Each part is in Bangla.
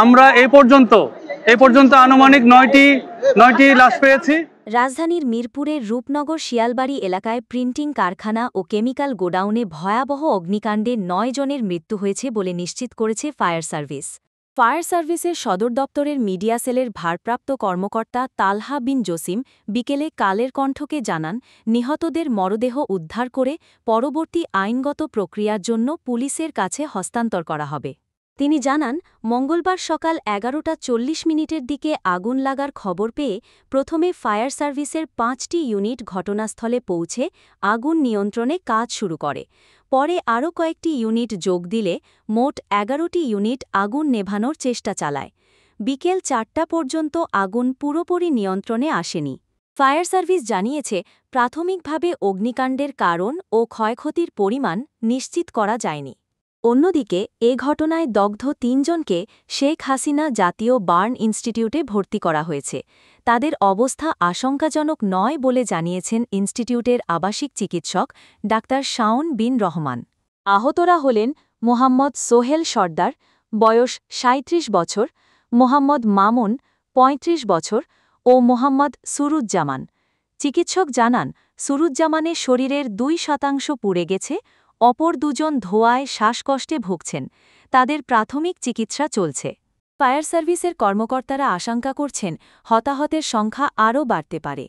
আমরা এই পর্যন্ত আনুমানিক 9টি লাশ পেয়েছি। রাজধানীর মিরপুরের রূপনগর শিয়ালবাড়ি এলাকায় প্রিন্টিং কারখানা ও কেমিক্যাল গোডাউনে ভয়াবহ অগ্নিকাণ্ডে 9 জনের মৃত্যু হয়েছে বলে নিশ্চিত করেছে ফায়ার সার্ভিস। ফায়ার সার্ভিসের সদর দপ্তরের মিডিয়া সেলের ভারপ্রাপ্ত কর্মকর্তা তালহা বিন জসিম বিকেলে কালের কণ্ঠকে জানান, নিহতদের মরদেহ উদ্ধার করে পরবর্তী আইনগত প্রক্রিয়ার জন্য পুলিশের কাছে হস্তান্তর করা হবে। তিনি জানান, মঙ্গলবার সকাল 11:40 দিকে আগুন লাগার খবর পেয়ে প্রথমে ফায়ার সার্ভিসের 5টি ইউনিট ঘটনাস্থলে পৌঁছে আগুন নিয়ন্ত্রণে কাজ শুরু করে। পরে আরও কয়েকটি ইউনিট যোগ দিলে মোট 11টি ইউনিট আগুন নেভানোর চেষ্টা চালায়। বিকেল 4টা পর্যন্ত আগুন পুরোপুরি নিয়ন্ত্রণে আসেনি। ফায়ার সার্ভিস জানিয়েছে, প্রাথমিকভাবে অগ্নিকাণ্ডের কারণ ও ক্ষয়ক্ষতির পরিমাণ নিশ্চিত করা যায়নি। অন্যদিকে এ ঘটনায় দগ্ধ 3 জনকে শেখ হাসিনা জাতীয় বার্ন ইনস্টিটিউটে ভর্তি করা হয়েছে। তাদের অবস্থা আশঙ্কাজনক নয় বলে জানিয়েছেন ইনস্টিটিউটের আবাসিক চিকিৎসক ডাক্তার শাওন বিন রহমান। আহতরা হলেন মোহাম্মদ সোহেল সর্দার, বয়স 37 বছর, মোহাম্মদ মামুন 35 বছর ও মোহাম্মদ সুরুজ্জামান। চিকিৎসক জানান, সুরুজ্জামানের শরীরের 2% পুড়ে গেছে, অপর 2 জন ধোঁয়ায় শ্বাসকষ্টে ভুগছেন। তাদের প্রাথমিক চিকিৎসা চলছে। ফায়ার সার্ভিসের কর্মকর্তারা আশঙ্কা করছেন, হতাহতের সংখ্যা আরও বাড়তে পারে।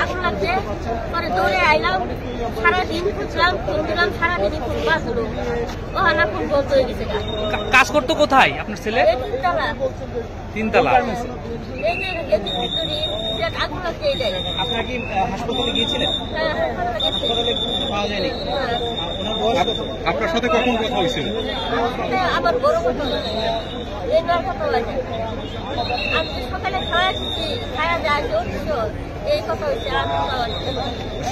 আগুন লাগছে, পরে দৌড়ে আইলাম, সারাদিন খুঁজলাম, ফোন দিলাম, সারাদিনই ফোন বাস হলো, ওখানে ফোন বন্ধ হয়ে গেছে। কাজ করতো কোথায় আপনার ছেলে? 3 তলা। আগুন লাগছে এইটাই। আপনারা কি হাসপাতালে গিয়েছিলেন? হ্যাঁ, হাসপাতালে পাওয়া যায়নি। আপনার সাথে কখন কথা হয়েছিল? আবার বড় কথা লাগে, এই নয় কথা লাগে। আমি সকালে খাওয়া যায় এই কথা হয়েছে।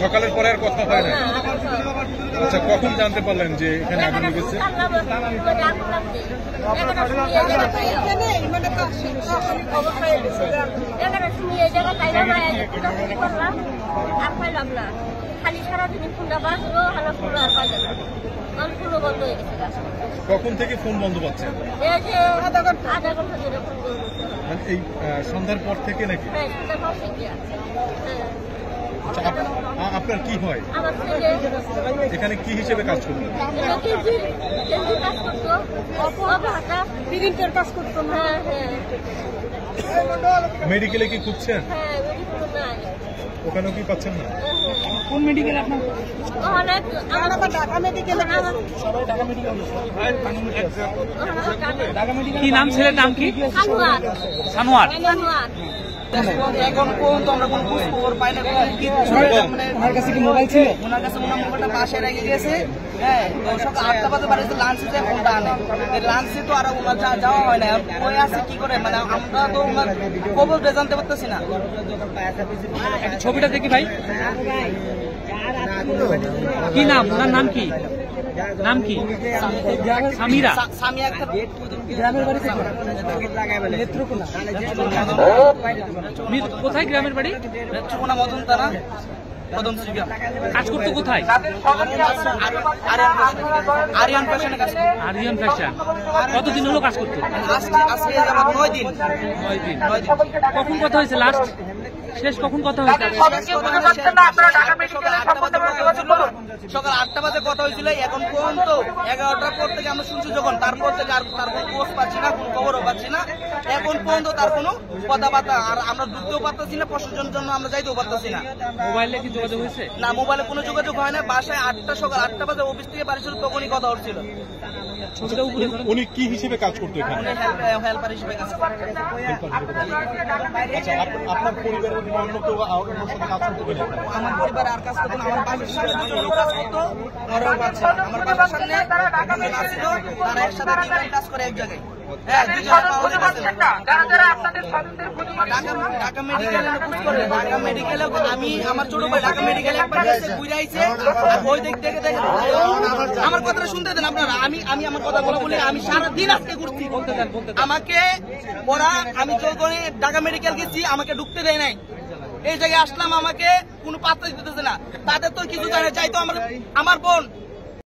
সকালের পরে আর কথা হয় না? আচ্ছা, কখন জানতে পারলেন যে এখানে আগুন লেগেছে? খালি সারাদিন ফোনটা বাজলো, হালা ফোন আর বাজে না, ফোনও বন্ধ হয়ে গেছে। কখন থেকে ফোন বন্ধ পাচ্ছেন? আধা ঘন্টা ধরে ফোন বন্ধ। এই সন্ধ্যার পর থেকে নাকি? হ্যাঁ, সন্ধ্যার পর থেকে। আপনার কি হয়? আমার ছেলে এখানে কি হিসেবে কাজ করতেন? কাজ করতো, কাজ করতো। হ্যাঁ হ্যাঁ। মেডিকেলে কি খুঁজছেন? হ্যাঁ, মেডিকেল নাই। ওখানেও কি পাচ্ছেন না? কোন মেডিকেল আপনার? ঢাকা মেডিকেল। কি নাম ছেলের নাম কি? সানোয়ার। এখন পর্যন্ত আমরা কোনো খোঁজ খবর পাই না। ওনার কাছে কি মোবাইল ছিল? ওনার কাছে ওনার মোবাইলটা পাশে রেখে গেছে। হ্যাঁ, সকাল 8টা বাজে বাড়িতে লাঞ্চে যায়, ফোনটা আনে। লাঞ্চে তো আর ওনার যাওয়া হয় না। ওই আছে কি করে, মানে আমরা তো ওনার খবর জানতে পারতেছি না। একটা ছবিটা দেখি ভাই। কি নাম? ওনার নাম কি? নাম কি? সামিরা। সামিয়া একটা গ্রামের বাড়ি কোথায়? গ্রামের বাড়ি নেত্রকোনা মদনতারা। কাজ করতো কোথায়? আরিয়ান ফ্যাশনে কাজ করতো। আরিয়ান ফ্যাশন। কতদিন হলো কাজ করতো? আজকে 9 দিন। কখন কথা হয়েছে লাস্ট? শেষ কখন কথা হয়েছে? সকাল 8টা বাজে কথা হয়েছিল, এখন পর্যন্ত 11টার পর থেকে আমরা শুনছি যখন, তারপর থেকে আর তার কোনো খোঁজ পাচ্ছি না, কোনো খবরও পাচ্ছি না। এখন পর্যন্ত তার কোনো কথাবার্তা, আর আমরা ঢুকতেও পারতেছি না, প্রশাসনের জন্য আমরা যাইতেও পারতেছি না। মোবাইলে কি যোগাযোগ হয়েছে? না, মোবাইলে কোনো যোগাযোগ হয় না। বাসায় সকাল 8টা বাজে অফিস থেকে বাড়ি ছিল, তখনই কথা হচ্ছিল। ছবিটা উপরে ধরুন। উনি কি হিসেবে কাজ করতো এখানে? উনি হেল্পার হিসেবে কাজ করে। আচ্ছা, আপনার পরিবারের অন্য কেউ ওনার সাথে কাজ করতে পারে? আমার পরিবার আর কাজ করতো না, আমার বাসার সামনে দুজন লোক কাজ করতো, ওরাও পাচ্ছে না। আমার বাসার সামনে দুজন আসছিল, তারা একসাথে 3 জন কাজ করে এক জায়গায়। হ্যাঁ, 2 জন পাওয়া যাচ্ছে না। ঢাকা মেডিকেলে খোঁজ করে, ঢাকা মেডিকেলে আমি আমার ছোট ভাই ঢাকা মেডিকেলে একবার গেছে, ঘুরে আইছে, আর ওই দেখে আমার কথাটা শুনতে দেন আপনারা। আমি আমার কথাগুলো বলি, আমি সারাদিন আজকে ঘুরছি। আমাকে ওরা, আমি যখন ঢাকা মেডিকেল গেছি আমাকে ঢুকতে দেয় নাই, এই জায়গায় আসলাম, আমাকে কোনো পাত্তা দিতেছে না। তাদের তো কিছু জানে, চাইতো আমার বোন